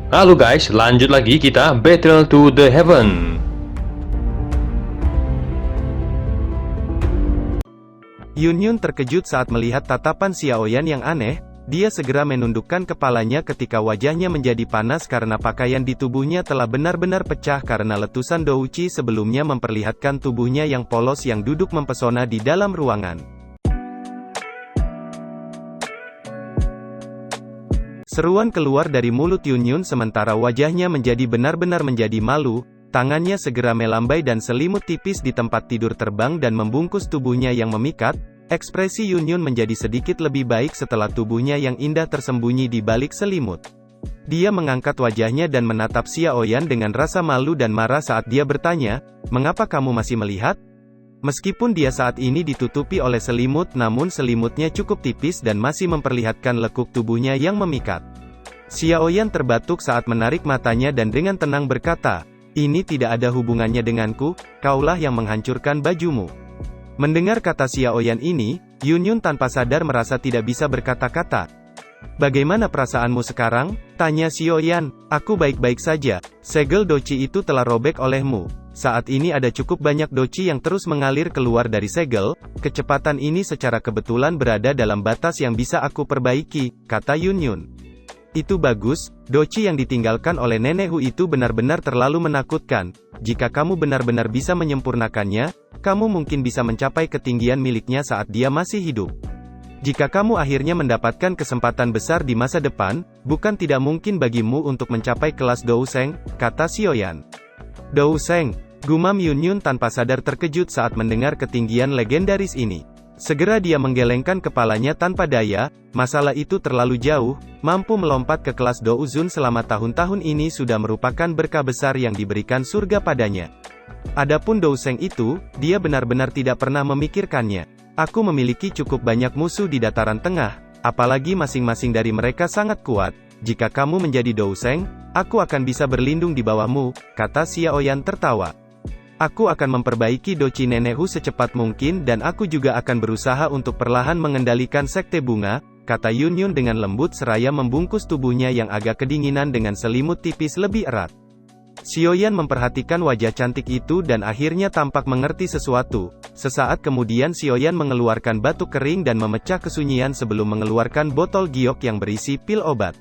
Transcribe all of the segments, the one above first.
Halo guys, lanjut lagi kita Battle to the Heaven. Yun terkejut saat melihat tatapan Xiaoyan yang aneh. Dia segera menundukkan kepalanya ketika wajahnya menjadi panas karena pakaian di tubuhnya telah benar-benar pecah karena letusan Douqi sebelumnya memperlihatkan tubuhnya yang polos yang duduk mempesona di dalam ruangan. Seruan keluar dari mulut Yun sementara wajahnya menjadi benar-benar menjadi malu. Tangannya segera melambai dan selimut tipis di tempat tidur terbang dan membungkus tubuhnya yang memikat. Ekspresi Yun menjadi sedikit lebih baik setelah tubuhnya yang indah tersembunyi di balik selimut. Dia mengangkat wajahnya dan menatap Xiaoyan dengan rasa malu dan marah saat dia bertanya, "Mengapa kamu masih melihat?" Meskipun dia saat ini ditutupi oleh selimut, namun selimutnya cukup tipis dan masih memperlihatkan lekuk tubuhnya yang memikat. Xiaoyan terbatuk saat menarik matanya dan dengan tenang berkata, "Ini tidak ada hubungannya denganku, kaulah yang menghancurkan bajumu." Mendengar kata Xiaoyan ini, Yun tanpa sadar merasa tidak bisa berkata-kata. "Bagaimana perasaanmu sekarang?" tanya Xiaoyan. "Aku baik-baik saja. Segel doci itu telah robek olehmu. Saat ini ada cukup banyak doci yang terus mengalir keluar dari segel. Kecepatan ini secara kebetulan berada dalam batas yang bisa aku perbaiki," kata Yun. "Itu bagus, doci yang ditinggalkan oleh Nenek Hu itu benar-benar terlalu menakutkan. Jika kamu benar-benar bisa menyempurnakannya, kamu mungkin bisa mencapai ketinggian miliknya saat dia masih hidup. Jika kamu akhirnya mendapatkan kesempatan besar di masa depan, bukan tidak mungkin bagimu untuk mencapai kelas Douseng," kata Xiaoyan. "Douseng," gumam Yun tanpa sadar terkejut saat mendengar ketinggian legendaris ini. Segera dia menggelengkan kepalanya tanpa daya, masalah itu terlalu jauh, mampu melompat ke kelas Douzun selama tahun-tahun ini sudah merupakan berkah besar yang diberikan surga padanya. Adapun Douseng itu, dia benar-benar tidak pernah memikirkannya. "Aku memiliki cukup banyak musuh di dataran tengah, apalagi masing-masing dari mereka sangat kuat. Jika kamu menjadi Douseng, aku akan bisa berlindung di bawahmu," kata Xiaoyan tertawa. "Aku akan memperbaiki doci Nenek Hu secepat mungkin dan aku juga akan berusaha untuk perlahan mengendalikan sekte bunga," kata Yun dengan lembut seraya membungkus tubuhnya yang agak kedinginan dengan selimut tipis lebih erat. Xiaoyan memperhatikan wajah cantik itu dan akhirnya tampak mengerti sesuatu. Sesaat kemudian Xiaoyan mengeluarkan batuk kering dan memecah kesunyian sebelum mengeluarkan botol giok yang berisi pil obat.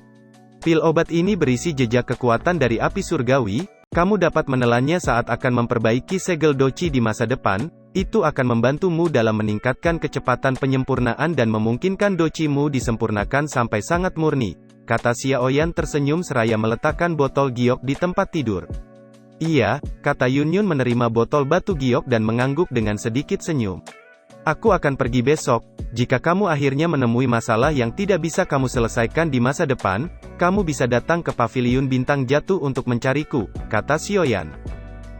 Pil obat ini berisi jejak kekuatan dari api surgawi. Kamu dapat menelannya saat akan memperbaiki segel doci di masa depan. Itu akan membantumu dalam meningkatkan kecepatan penyempurnaan dan memungkinkan docimu disempurnakan sampai sangat murni, kata Xiaoyan tersenyum seraya meletakkan botol giok di tempat tidur. "Iya," kata Yun menerima botol batu giok dan mengangguk dengan sedikit senyum. "Aku akan pergi besok. Jika kamu akhirnya menemui masalah yang tidak bisa kamu selesaikan di masa depan, kamu bisa datang ke paviliun bintang jatuh untuk mencariku," kata Xiaoyan.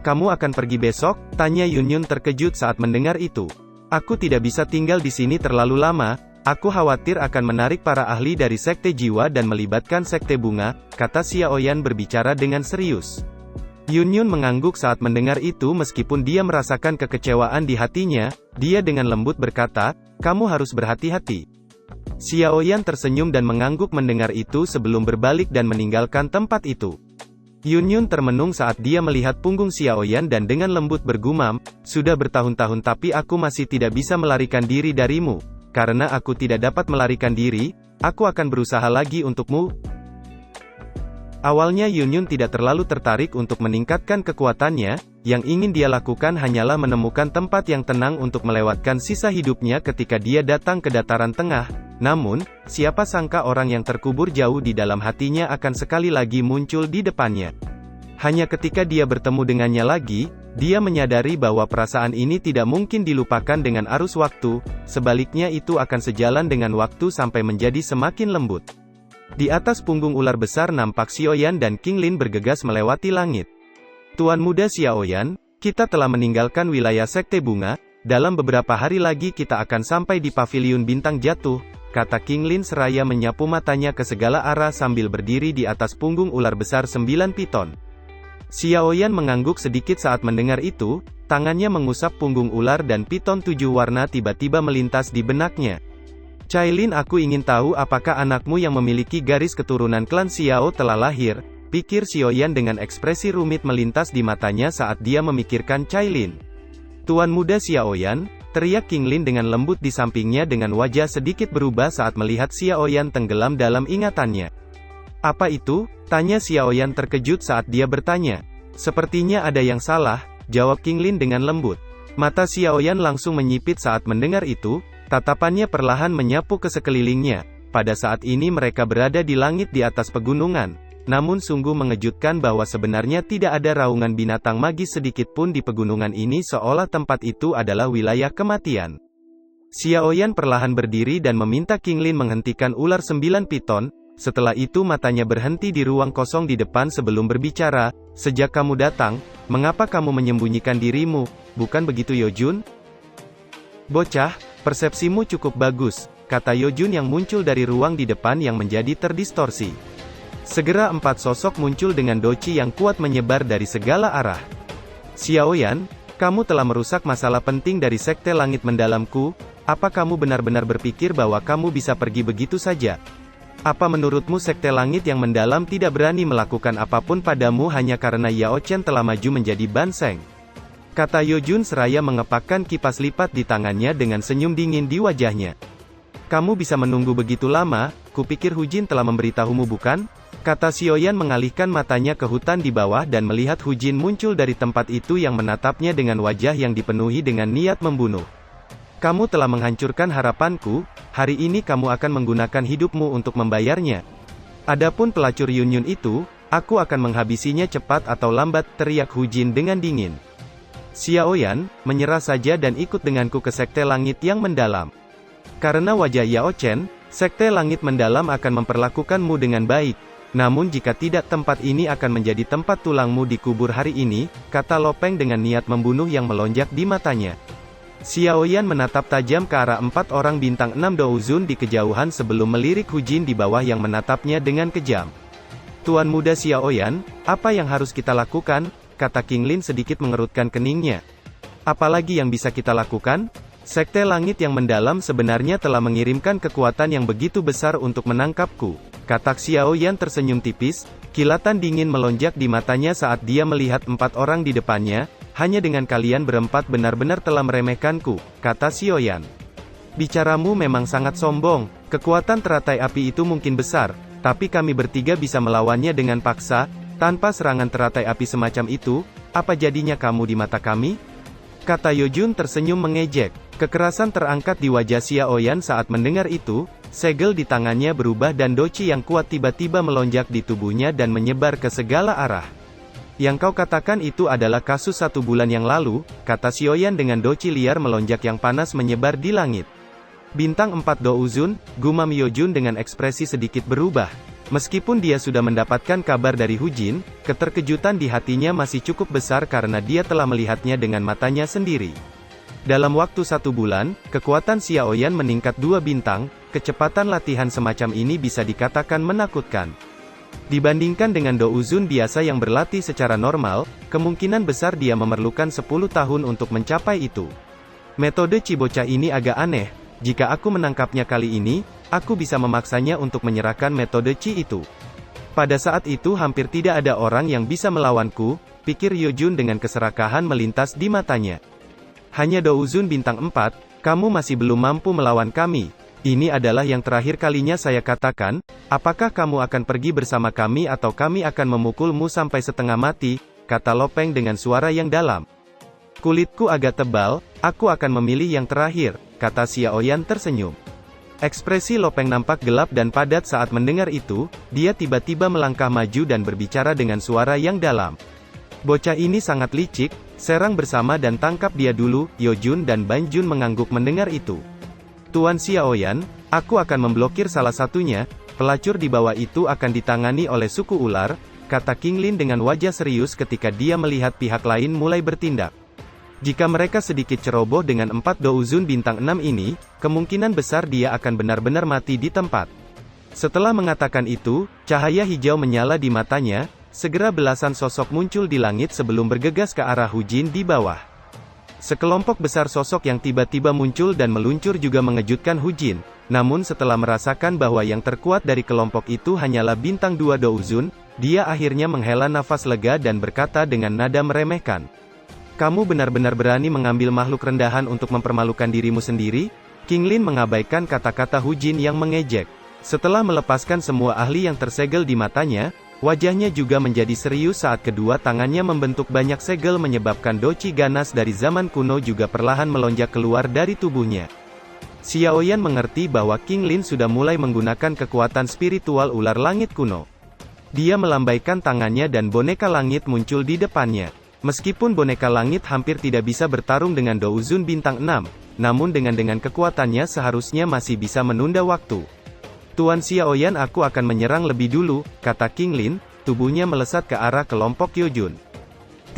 "Kamu akan pergi besok?" tanya Yun terkejut saat mendengar itu. "Aku tidak bisa tinggal di sini terlalu lama, aku khawatir akan menarik para ahli dari sekte jiwa dan melibatkan sekte bunga," kata Xiaoyan berbicara dengan serius. Yun mengangguk saat mendengar itu meskipun dia merasakan kekecewaan di hatinya. Dia dengan lembut berkata, "Kamu harus berhati-hati." Xiaoyan tersenyum dan mengangguk mendengar itu sebelum berbalik dan meninggalkan tempat itu. Yun termenung saat dia melihat punggung Xiaoyan dan dengan lembut bergumam, "Sudah bertahun-tahun tapi aku masih tidak bisa melarikan diri darimu. Karena aku tidak dapat melarikan diri, aku akan berusaha lagi untukmu." Awalnya Yun tidak terlalu tertarik untuk meningkatkan kekuatannya, yang ingin dia lakukan hanyalah menemukan tempat yang tenang untuk melewatkan sisa hidupnya ketika dia datang ke dataran tengah. Namun, siapa sangka orang yang terkubur jauh di dalam hatinya akan sekali lagi muncul di depannya. Hanya ketika dia bertemu dengannya lagi, dia menyadari bahwa perasaan ini tidak mungkin dilupakan dengan arus waktu, sebaliknya itu akan sejalan dengan waktu sampai menjadi semakin lembut. Di atas punggung ular besar nampak Xiaoyan dan King Lin bergegas melewati langit. "Tuan muda Xiaoyan, kita telah meninggalkan wilayah sekte bunga, dalam beberapa hari lagi kita akan sampai di paviliun bintang jatuh," kata King Lin seraya menyapu matanya ke segala arah sambil berdiri di atas punggung ular besar 9 piton. Xiaoyan mengangguk sedikit saat mendengar itu, tangannya mengusap punggung ular dan piton 7 warna tiba-tiba melintas di benaknya. "Cailin, aku ingin tahu apakah anakmu yang memiliki garis keturunan klan Xiao telah lahir?" pikir Xiaoyan dengan ekspresi rumit melintas di matanya saat dia memikirkan Cailin. Tuan muda Xiaoyan, teriak King Lin dengan lembut di sampingnya dengan wajah sedikit berubah saat melihat Xiaoyan tenggelam dalam ingatannya. Apa itu? Tanya Xiaoyan terkejut saat dia bertanya. Sepertinya ada yang salah, jawab King Lin dengan lembut. Mata Xiaoyan langsung menyipit saat mendengar itu, tatapannya perlahan menyapu ke sekelilingnya. Pada saat ini mereka berada di langit di atas pegunungan. Namun sungguh mengejutkan bahwa sebenarnya tidak ada raungan binatang magis sedikit pun di pegunungan ini, seolah tempat itu adalah wilayah kematian. Xiaoyan perlahan berdiri dan meminta King Lin menghentikan ular 9 piton. Setelah itu matanya berhenti di ruang kosong di depan sebelum berbicara. Sejak kamu datang, mengapa kamu menyembunyikan dirimu, bukan begitu Yojun? Bocah, persepsimu cukup bagus, kata Yojun yang muncul dari ruang di depan yang menjadi terdistorsi. Segera 4 sosok muncul dengan doci yang kuat menyebar dari segala arah. Xiaoyan, kamu telah merusak masalah penting dari Sekte Langit Mendalamku. Apa kamu benar-benar berpikir bahwa kamu bisa pergi begitu saja? Apa menurutmu Sekte Langit yang Mendalam tidak berani melakukan apapun padamu hanya karena Yao Chen telah maju menjadi Banseng? Kata Yojun seraya mengepakkan kipas lipat di tangannya dengan senyum dingin di wajahnya. Kamu bisa menunggu begitu lama, kupikir Hu Jin telah memberitahumu bukan? Kata Xiaoyan mengalihkan matanya ke hutan di bawah dan melihat Hu Jin muncul dari tempat itu yang menatapnya dengan wajah yang dipenuhi dengan niat membunuh. Kamu telah menghancurkan harapanku, hari ini kamu akan menggunakan hidupmu untuk membayarnya. Adapun pelacur Yun Yun itu, aku akan menghabisinya cepat atau lambat, teriak Hu Jin dengan dingin. Xiaoyan, menyerah saja dan ikut denganku ke Sekte Langit yang Mendalam. Karena wajah Yao Chen, Sekte Langit Mendalam akan memperlakukanmu dengan baik. Namun jika tidak tempat ini akan menjadi tempat tulangmu dikubur hari ini, kata Lopeng dengan niat membunuh yang melonjak di matanya. Xiaoyan menatap tajam ke arah 4 orang bintang 6 Douzun di kejauhan sebelum melirik Hu Jin di bawah yang menatapnya dengan kejam. Tuan muda Xiaoyan, apa yang harus kita lakukan? Kata King Lin sedikit mengerutkan keningnya. Apalagi yang bisa kita lakukan? Sekte Langit yang Mendalam sebenarnya telah mengirimkan kekuatan yang begitu besar untuk menangkapku. Kata Xiaoyan tersenyum tipis, kilatan dingin melonjak di matanya saat dia melihat 4 orang di depannya. Hanya dengan kalian berempat benar-benar telah meremehkanku, kata Xiaoyan. Bicaramu memang sangat sombong, kekuatan teratai api itu mungkin besar, tapi kami bertiga bisa melawannya dengan paksa, tanpa serangan teratai api semacam itu, apa jadinya kamu di mata kami? Kata Yojun tersenyum mengejek. Kekerasan terangkat di wajah Xiaoyan saat mendengar itu, segel di tangannya berubah dan doci yang kuat tiba-tiba melonjak di tubuhnya dan menyebar ke segala arah. Yang kau katakan itu adalah kasus 1 bulan yang lalu, kata Xiaoyan dengan doci liar melonjak yang panas menyebar di langit. Bintang 4 Douzun, gumam Yojun dengan ekspresi sedikit berubah. Meskipun dia sudah mendapatkan kabar dari Hu Jin, keterkejutan di hatinya masih cukup besar karena dia telah melihatnya dengan matanya sendiri. Dalam waktu 1 bulan, kekuatan Xiaoyan meningkat 2 bintang, kecepatan latihan semacam ini bisa dikatakan menakutkan. Dibandingkan dengan Douzun biasa yang berlatih secara normal, kemungkinan besar dia memerlukan 10 tahun untuk mencapai itu. Metode Cibocah ini agak aneh, jika aku menangkapnya kali ini, aku bisa memaksanya untuk menyerahkan metode Ci itu. Pada saat itu hampir tidak ada orang yang bisa melawanku, pikir Yojun dengan keserakahan melintas di matanya. Hanya Douzun bintang 4, kamu masih belum mampu melawan kami. Ini adalah yang terakhir kalinya saya katakan, apakah kamu akan pergi bersama kami atau kami akan memukulmu sampai setengah mati, kata Lopeng dengan suara yang dalam. Kulitku agak tebal, aku akan memilih yang terakhir, kata Xiaoyan tersenyum. Ekspresi Lopeng nampak gelap dan padat saat mendengar itu, dia tiba-tiba melangkah maju dan berbicara dengan suara yang dalam. Bocah ini sangat licik, serang bersama dan tangkap dia dulu, Yojun dan Banjun mengangguk mendengar itu. Tuan Xiaoyan, aku akan memblokir salah satunya, pelacur di bawah itu akan ditangani oleh suku ular, kata King Lin dengan wajah serius ketika dia melihat pihak lain mulai bertindak. Jika mereka sedikit ceroboh dengan 4 Douzun bintang 6 ini, kemungkinan besar dia akan benar-benar mati di tempat. Setelah mengatakan itu, cahaya hijau menyala di matanya, segera belasan sosok muncul di langit sebelum bergegas ke arah Hu Jin di bawah. Sekelompok besar sosok yang tiba-tiba muncul dan meluncur juga mengejutkan Hu Jin. Namun setelah merasakan bahwa yang terkuat dari kelompok itu hanyalah bintang 2 Douzun, dia akhirnya menghela nafas lega dan berkata dengan nada meremehkan. Kamu benar-benar berani mengambil makhluk rendahan untuk mempermalukan dirimu sendiri? King Lin mengabaikan kata-kata Hu Jin yang mengejek. Setelah melepaskan semua ahli yang tersegel di matanya, wajahnya juga menjadi serius saat kedua tangannya membentuk banyak segel menyebabkan doci ganas dari zaman kuno juga perlahan melonjak keluar dari tubuhnya. Xiaoyan mengerti bahwa King Lin sudah mulai menggunakan kekuatan spiritual ular langit kuno. Dia melambaikan tangannya dan boneka langit muncul di depannya. Meskipun boneka langit hampir tidak bisa bertarung dengan Douzun bintang 6, namun dengan kekuatannya seharusnya masih bisa menunda waktu. Tuan Xiaoyan, aku akan menyerang lebih dulu, kata King Lin, tubuhnya melesat ke arah kelompok Yojun.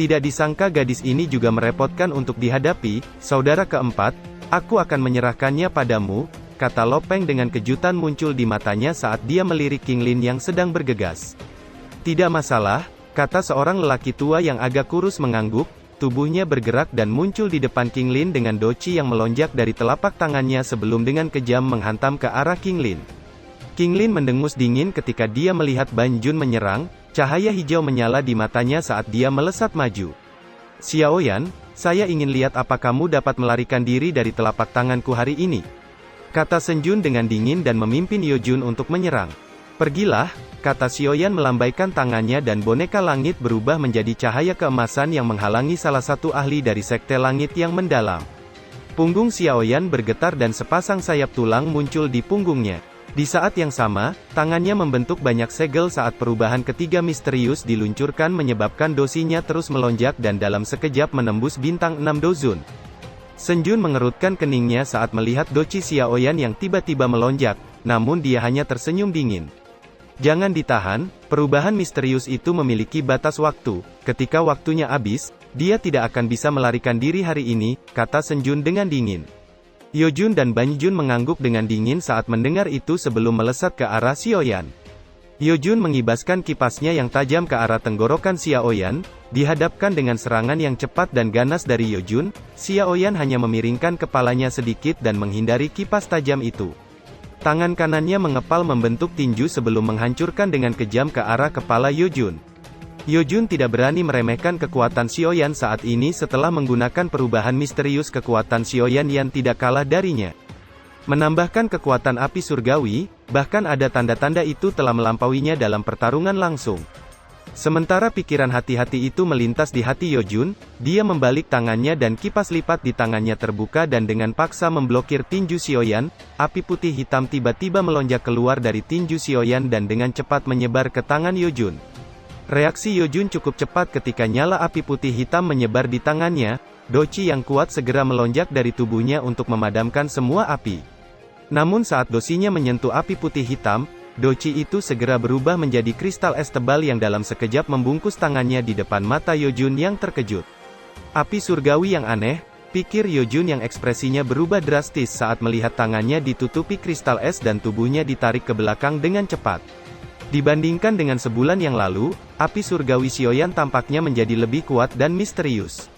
Tidak disangka gadis ini juga merepotkan untuk dihadapi, saudara keempat, aku akan menyerahkannya padamu, kata Lopeng dengan kejutan muncul di matanya saat dia melirik King Lin yang sedang bergegas. Tidak masalah, kata seorang lelaki tua yang agak kurus mengangguk, tubuhnya bergerak dan muncul di depan King Lin dengan doci yang melonjak dari telapak tangannya sebelum dengan kejam menghantam ke arah King Lin. King Lin mendengus dingin ketika dia melihat Ban Jun menyerang, cahaya hijau menyala di matanya saat dia melesat maju. Xiaoyan, saya ingin lihat apa kamu dapat melarikan diri dari telapak tanganku hari ini. Kata Shen Jun dengan dingin dan memimpin Yojun untuk menyerang. Pergilah, kata Xiaoyan melambaikan tangannya dan boneka langit berubah menjadi cahaya keemasan yang menghalangi salah satu ahli dari sekte langit yang mendalam. Punggung Xiaoyan bergetar dan sepasang sayap tulang muncul di punggungnya. Di saat yang sama, tangannya membentuk banyak segel saat perubahan ketiga misterius diluncurkan menyebabkan dosinya terus melonjak dan dalam sekejap menembus bintang 6 Dozun. Shen Jun mengerutkan keningnya saat melihat doci Xiaoyan yang tiba-tiba melonjak, namun dia hanya tersenyum dingin. Jangan ditahan, perubahan misterius itu memiliki batas waktu, ketika waktunya habis, dia tidak akan bisa melarikan diri hari ini, kata Shen Jun dengan dingin. Yojun dan Ban Jun mengangguk dengan dingin saat mendengar itu sebelum melesat ke arah Xiaoyan. Yojun mengibaskan kipasnya yang tajam ke arah tenggorokan Xiaoyan, dihadapkan dengan serangan yang cepat dan ganas dari Yojun, Xiaoyan hanya memiringkan kepalanya sedikit dan menghindari kipas tajam itu. Tangan kanannya mengepal membentuk tinju sebelum menghancurkan dengan kejam ke arah kepala Yojun. Yojun tidak berani meremehkan kekuatan Xiaoyan saat ini setelah menggunakan perubahan misterius kekuatan Xiaoyan yang tidak kalah darinya. Menambahkan kekuatan api surgawi, bahkan ada tanda-tanda itu telah melampauinya dalam pertarungan langsung. Sementara pikiran hati-hati itu melintas di hati Yojun, dia membalik tangannya dan kipas lipat di tangannya terbuka dan dengan paksa memblokir tinju Xiaoyan, api putih hitam tiba-tiba melonjak keluar dari tinju Xiaoyan dan dengan cepat menyebar ke tangan Yojun. Reaksi Yojun cukup cepat ketika nyala api putih hitam menyebar di tangannya, doci yang kuat segera melonjak dari tubuhnya untuk memadamkan semua api. Namun saat dosinya menyentuh api putih hitam, doci itu segera berubah menjadi kristal es tebal yang dalam sekejap membungkus tangannya di depan mata Yojun yang terkejut. Api surgawi yang aneh, pikir Yojun yang ekspresinya berubah drastis saat melihat tangannya ditutupi kristal es dan tubuhnya ditarik ke belakang dengan cepat. Dibandingkan dengan sebulan yang lalu, api surgawi Xiaoyan tampaknya menjadi lebih kuat dan misterius.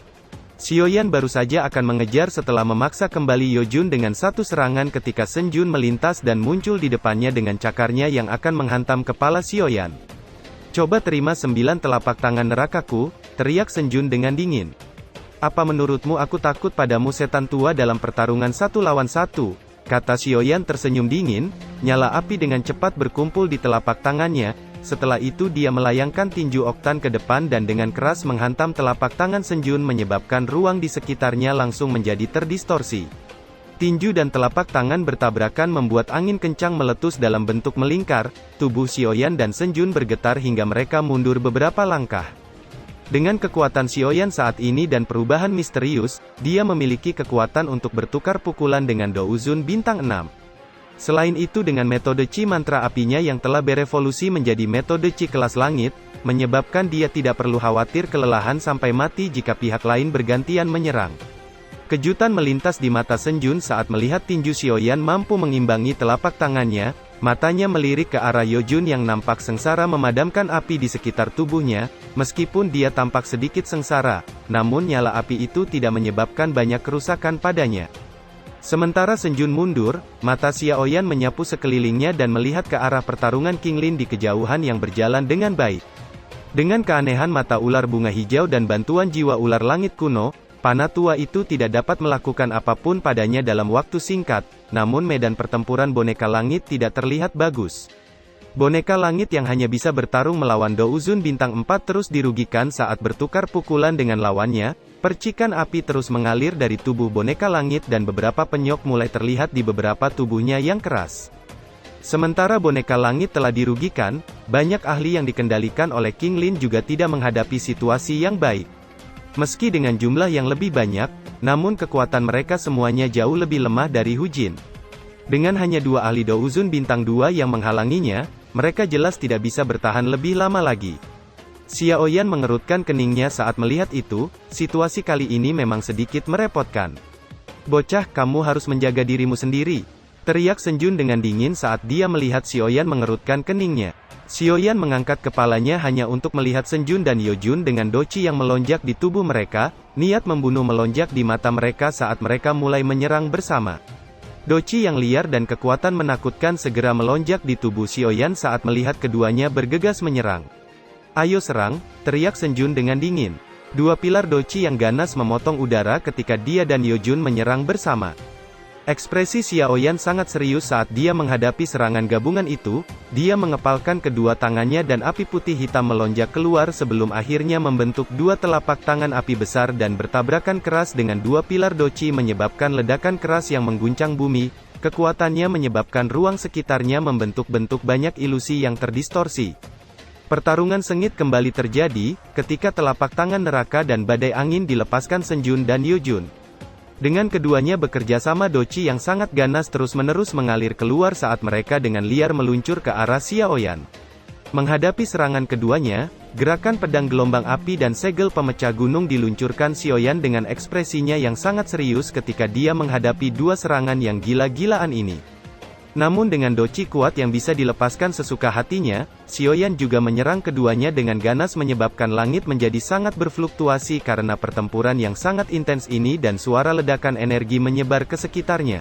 Xiaoyan baru saja akan mengejar setelah memaksa kembali Yojun dengan satu serangan ketika Shen Jun melintas dan muncul di depannya dengan cakarnya yang akan menghantam kepala Xiaoyan. Coba terima 9 telapak tangan nerakaku, teriak Shen Jun dengan dingin. Apa menurutmu aku takut padamu setan tua dalam pertarungan 1 lawan 1? Kata Xiaoyan tersenyum dingin, nyala api dengan cepat berkumpul di telapak tangannya, setelah itu dia melayangkan tinju oktan ke depan dan dengan keras menghantam telapak tangan Shen Jun menyebabkan ruang di sekitarnya langsung menjadi terdistorsi. Tinju dan telapak tangan bertabrakan membuat angin kencang meletus dalam bentuk melingkar, tubuh Xiaoyan dan Shen Jun bergetar hingga mereka mundur beberapa langkah. Dengan kekuatan Xiaoyan saat ini dan perubahan misterius, dia memiliki kekuatan untuk bertukar pukulan dengan Douzun bintang 6. Selain itu dengan metode Chi mantra apinya yang telah berevolusi menjadi metode Chi kelas langit, menyebabkan dia tidak perlu khawatir kelelahan sampai mati jika pihak lain bergantian menyerang. Kejutan melintas di mata Shen Jun saat melihat tinju Xiaoyan mampu mengimbangi telapak tangannya, matanya melirik ke arah Yojun yang nampak sengsara memadamkan api di sekitar tubuhnya, meskipun dia tampak sedikit sengsara, namun nyala api itu tidak menyebabkan banyak kerusakan padanya. Sementara Shen Jun mundur, mata Xiaoyan menyapu sekelilingnya dan melihat ke arah pertarungan King Lin di kejauhan yang berjalan dengan baik. Dengan keanehan mata ular bunga hijau dan bantuan jiwa ular langit kuno, panah tua itu tidak dapat melakukan apapun padanya dalam waktu singkat, namun medan pertempuran boneka langit tidak terlihat bagus. Boneka langit yang hanya bisa bertarung melawan Douzun bintang 4 terus dirugikan saat bertukar pukulan dengan lawannya, percikan api terus mengalir dari tubuh boneka langit dan beberapa penyok mulai terlihat di beberapa tubuhnya yang keras. Sementara boneka langit telah dirugikan, banyak ahli yang dikendalikan oleh King Lin juga tidak menghadapi situasi yang baik. Meski dengan jumlah yang lebih banyak, namun kekuatan mereka semuanya jauh lebih lemah dari Hu Jin. Dengan hanya 2 ahli Douzun bintang 2 yang menghalanginya, mereka jelas tidak bisa bertahan lebih lama lagi. Xiao Yan mengerutkan keningnya saat melihat itu, situasi kali ini memang sedikit merepotkan. "Bocah, kamu harus menjaga dirimu sendiri," teriak Shen Jun dengan dingin saat dia melihat Xiao Yan mengerutkan keningnya. Xiao Yan mengangkat kepalanya hanya untuk melihat Shen Jun dan Ye Jun dengan doci yang melonjak di tubuh mereka, niat membunuh melonjak di mata mereka saat mereka mulai menyerang bersama. Doci yang liar dan kekuatan menakutkan segera melonjak di tubuh Xiao Yan saat melihat keduanya bergegas menyerang. "Ayo serang," teriak Shen Jun dengan dingin. 2 pilar doci yang ganas memotong udara ketika dia dan Ye Jun menyerang bersama. Ekspresi Xiao Yan sangat serius saat dia menghadapi serangan gabungan itu, dia mengepalkan kedua tangannya dan api putih hitam melonjak keluar sebelum akhirnya membentuk 2 telapak tangan api besar dan bertabrakan keras dengan 2 pilar doci menyebabkan ledakan keras yang mengguncang bumi, kekuatannya menyebabkan ruang sekitarnya membentuk-bentuk banyak ilusi yang terdistorsi. Pertarungan sengit kembali terjadi, ketika telapak tangan neraka dan badai angin dilepaskan Shen Jun dan Ye Jun. Dengan keduanya bekerja sama doci yang sangat ganas terus-menerus mengalir keluar saat mereka dengan liar meluncur ke arah Xiao Yan. Menghadapi serangan keduanya, gerakan pedang gelombang api dan segel pemecah gunung diluncurkan Xiao Yan dengan ekspresinya yang sangat serius ketika dia menghadapi 2 serangan yang gila-gilaan ini. Namun dengan doci kuat yang bisa dilepaskan sesuka hatinya, Xiao Yan juga menyerang keduanya dengan ganas menyebabkan langit menjadi sangat berfluktuasi karena pertempuran yang sangat intens ini dan suara ledakan energi menyebar ke sekitarnya.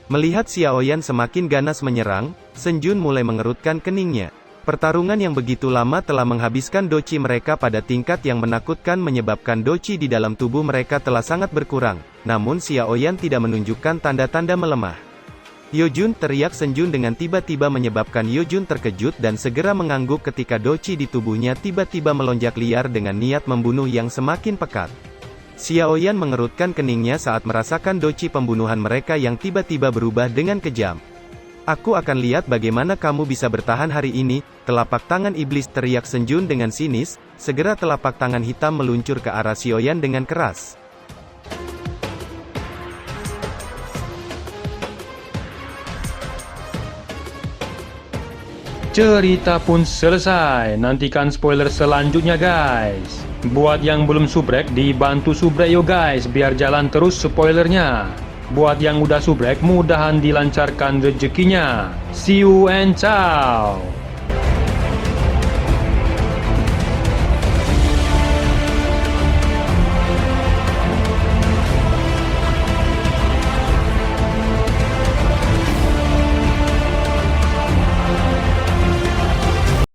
Melihat Xiao Yan semakin ganas menyerang, Shen Jun mulai mengerutkan keningnya. Pertarungan yang begitu lama telah menghabiskan doci mereka pada tingkat yang menakutkan menyebabkan doci di dalam tubuh mereka telah sangat berkurang, namun Xiao Yan tidak menunjukkan tanda-tanda melemah. "Ye Jun," teriak Shen Jun dengan tiba-tiba menyebabkan Ye Jun terkejut dan segera mengangguk ketika doci di tubuhnya tiba-tiba melonjak liar dengan niat membunuh yang semakin pekat. Xiao Yan mengerutkan keningnya saat merasakan doci pembunuhan mereka yang tiba-tiba berubah dengan kejam. "Aku akan lihat bagaimana kamu bisa bertahan hari ini, telapak tangan iblis," teriak Shen Jun dengan sinis, segera telapak tangan hitam meluncur ke arah Xiao Yan dengan keras. Cerita pun selesai, nantikan spoiler selanjutnya guys. Buat yang belum subrek, dibantu subrek yo guys, biar jalan terus spoilernya. Buat yang udah subrek, mudahan dilancarkan rezekinya. See you and ciao.